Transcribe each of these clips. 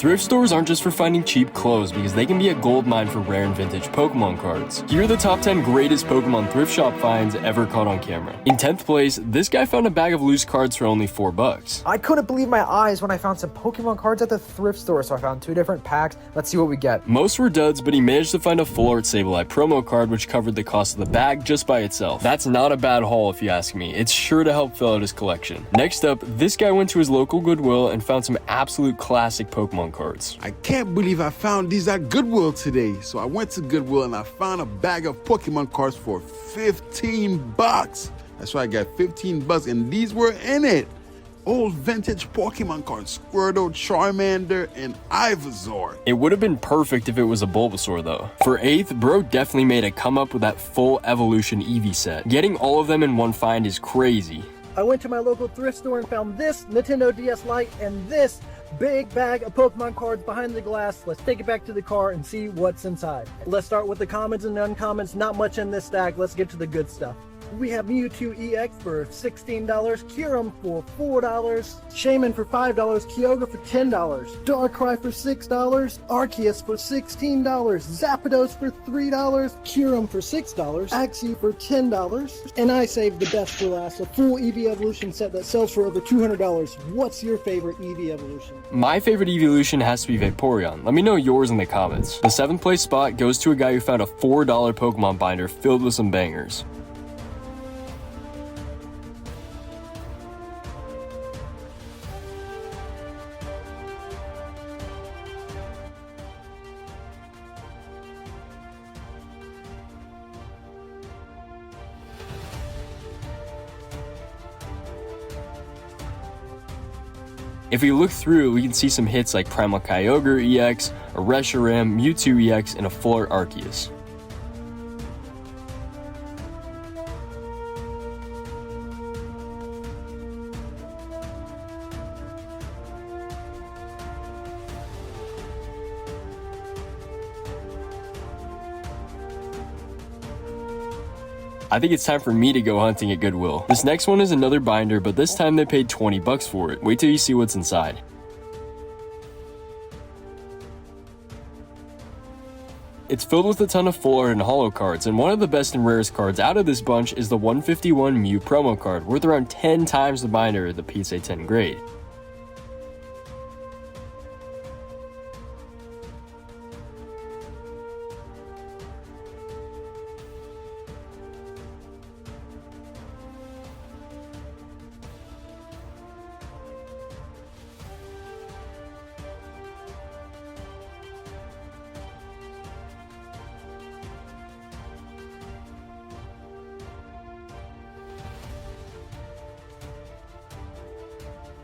Thrift stores aren't just for finding cheap clothes because they can be a gold mine for rare and vintage Pokemon cards. Here are the top 10 greatest Pokemon thrift shop finds ever caught on camera. In 10th place, this guy found a bag of loose cards for only $4. I couldn't believe my eyes when I found some Pokemon cards at the thrift store, so I found 2 different packs. Let's see what we get. Most were duds, but he managed to find a full art Sableye promo card which covered the cost of the bag just by itself. That's not a bad haul if you ask me. It's sure to help fill out his collection. Next up, this guy went to his local Goodwill and found some absolute classic Pokemon cards. I can't believe I found these at Goodwill today. So I went to Goodwill and I found a bag of Pokemon cards for $15. That's right, I got $15 and these were in it. Old vintage Pokemon cards, Squirtle, Charmander, and Ivysaur. It would have been perfect if it was a Bulbasaur though. For 8th, bro definitely made a come up with that full evolution Eevee set. Getting all of them in one find is crazy. I went to my local thrift store and found this Nintendo DS Lite and this big bag of Pokemon cards behind the glass. Let's take it back to the car and see what's inside. Let's start with the commons and uncommons. Not much in this stack. Let's get to the good stuff. We have Mewtwo EX for $16, Kyurem for $4, Shaman for $5, Kyogre for $10, Darkrai for $6, Arceus for $16, Zapdos for $3, Kyurem for $6, Axew for $10, and I saved the best for last, a full Eevee Evolution set that sells for over $200. What's your favorite Eevee Evolution? My favorite evolution has to be Vaporeon. Let me know yours in the comments. The 7th place spot goes to a guy who found a $4 Pokemon binder filled with some bangers. If we look through, we can see some hits like Primal Kyogre EX, a Reshiram, Mewtwo EX, and a full art Arceus. I think it's time for me to go hunting at Goodwill. This next one is another binder, but this time they paid $20 for it. Wait till you see what's inside. It's filled with a ton of full art and holo cards, and one of the best and rarest cards out of this bunch is the 151 Mew promo card, worth around 10 times the binder at the PSA 10 grade.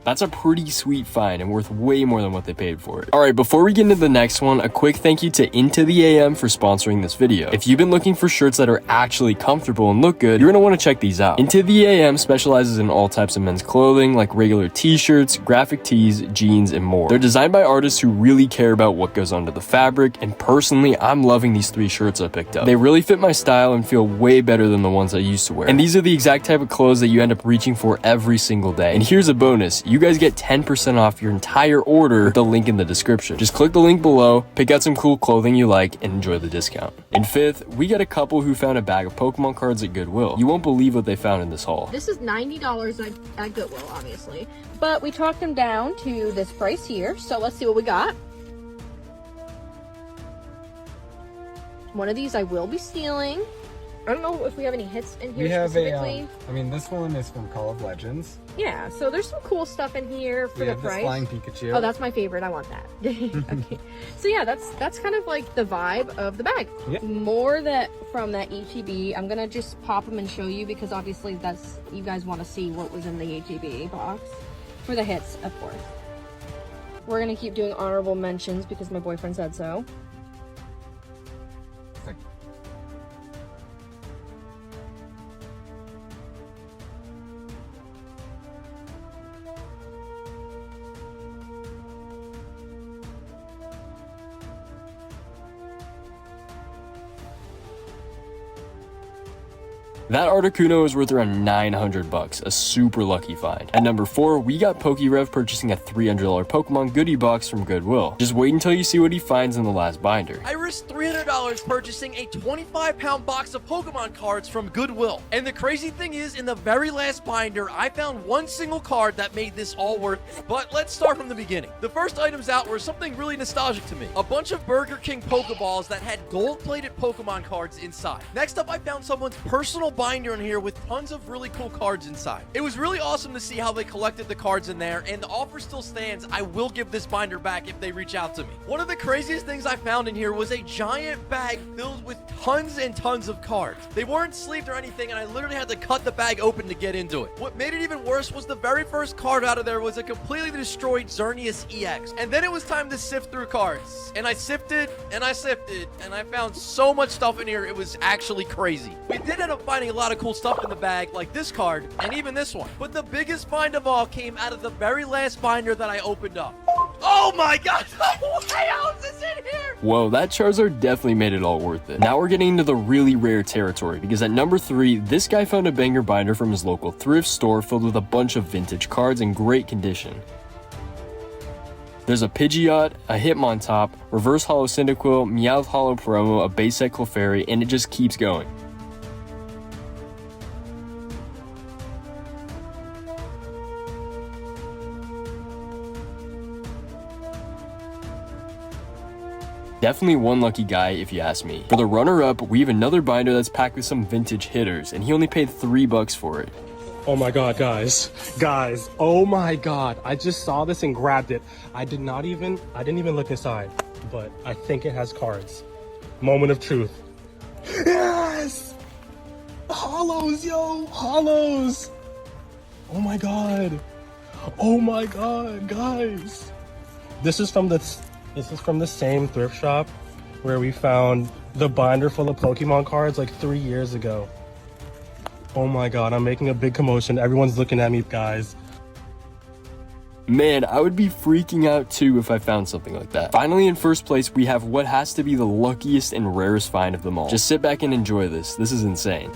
That's a pretty sweet find and worth way more than what they paid for it. Alright, before we get into the next one, a quick thank you to Into the AM for sponsoring this video. If you've been looking for shirts that are actually comfortable and look good, you're going to want to check these out. Into the AM specializes in all types of men's clothing like regular t-shirts, graphic tees, jeans, and more. They're designed by artists who really care about what goes onto the fabric, and personally, I'm loving these 3 shirts I picked up. They really fit my style and feel way better than the ones I used to wear. And these are the exact type of clothes that you end up reaching for every single day. And here's a bonus. You guys get 10% off your entire order with the link in the description. Just click the link below, pick out some cool clothing you like, and enjoy the discount. In 5th, we got a couple who found a bag of Pokemon cards at Goodwill. You won't believe what they found in this haul. This is $90 at Goodwill, obviously. But we talked them down to this price here. So let's see what we got. One of these I will be stealing. I don't know if we have any hits in here specifically. I mean, this one is from Call of Legends. Yeah, so there's some cool stuff in here for the price. Flying Pikachu. Oh, that's my favorite. I want that. Okay. So yeah, that's kind of like the vibe of the bag. Yep. More that from that HEB. I'm gonna just pop them and show you because obviously that's you guys want to see what was in the HEB box for the hits, of course. We're gonna keep doing honorable mentions because my boyfriend said so. That Articuno is worth around 900 bucks, a super lucky find. At number 4, we got PokeRev purchasing a $300 Pokemon goodie box from Goodwill. Just wait until you see what he finds in the last binder. I risked $300 purchasing a 25-pound box of Pokemon cards from Goodwill. And the crazy thing is, in the very last binder, I found one single card that made this all worth it. But let's start from the beginning. The first items out were something really nostalgic to me. A bunch of Burger King Pokeballs that had gold-plated Pokemon cards inside. Next up, I found someone's personal binder in here with tons of really cool cards inside. It was really awesome to see how they collected the cards in there, and the offer still stands. I will give this binder back if they reach out to me. One of the craziest things I found in here was a giant bag filled with tons and tons of cards. They weren't sleeved or anything, and I literally had to cut the bag open to get into it. What made it even worse was the very first card out of there was a completely destroyed Xerneas EX. And then it was time to sift through cards. And I sifted, and I sifted, and I found so much stuff in here, it was actually crazy. We did end up finding a lot of cool stuff in the bag, like this card, and even this one. But the biggest find of all came out of the very last binder that I opened up. Oh my god! How is this in here? Whoa, that Charizard definitely made it all worth it. Now we're getting into the really rare territory, because at number 3, this guy found a banger binder from his local thrift store filled with a bunch of vintage cards in great condition. There's a Pidgeot, a Hitmontop, Reverse Hollow Cyndaquil, Meowth Hollow Promo, a base set Clefairy, and it just keeps going. Definitely one lucky guy if you ask me. For the runner-up, we have another binder that's packed with some vintage hitters, and he only paid $3 for it. Oh my god, guys, oh my god, I just saw this and grabbed it. I didn't even look inside, but I think it has cards. Moment of truth. Yes! Hollows, yo, hollows! Oh my god, guys. This is from the same thrift shop where we found the binder full of Pokemon cards like 3 years ago. Oh my god, I'm making a big commotion. Everyone's looking at me, guys. Man, I would be freaking out too if I found something like that. Finally, in first place, we have what has to be the luckiest and rarest find of them all. Just sit back and enjoy this. This is insane.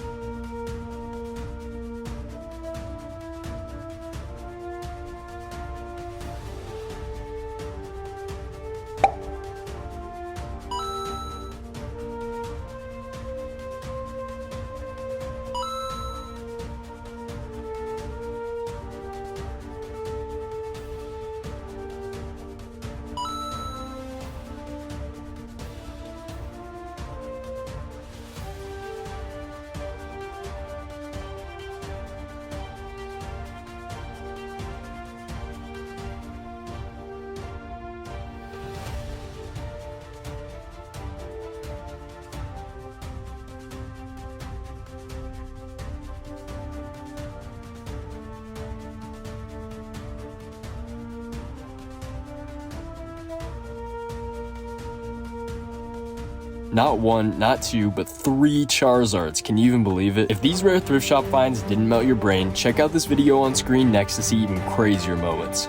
Not one, not two, but 3 Charizards. Can you even believe it? If these rare thrift shop finds didn't melt your brain, check out this video on screen next to see even crazier moments.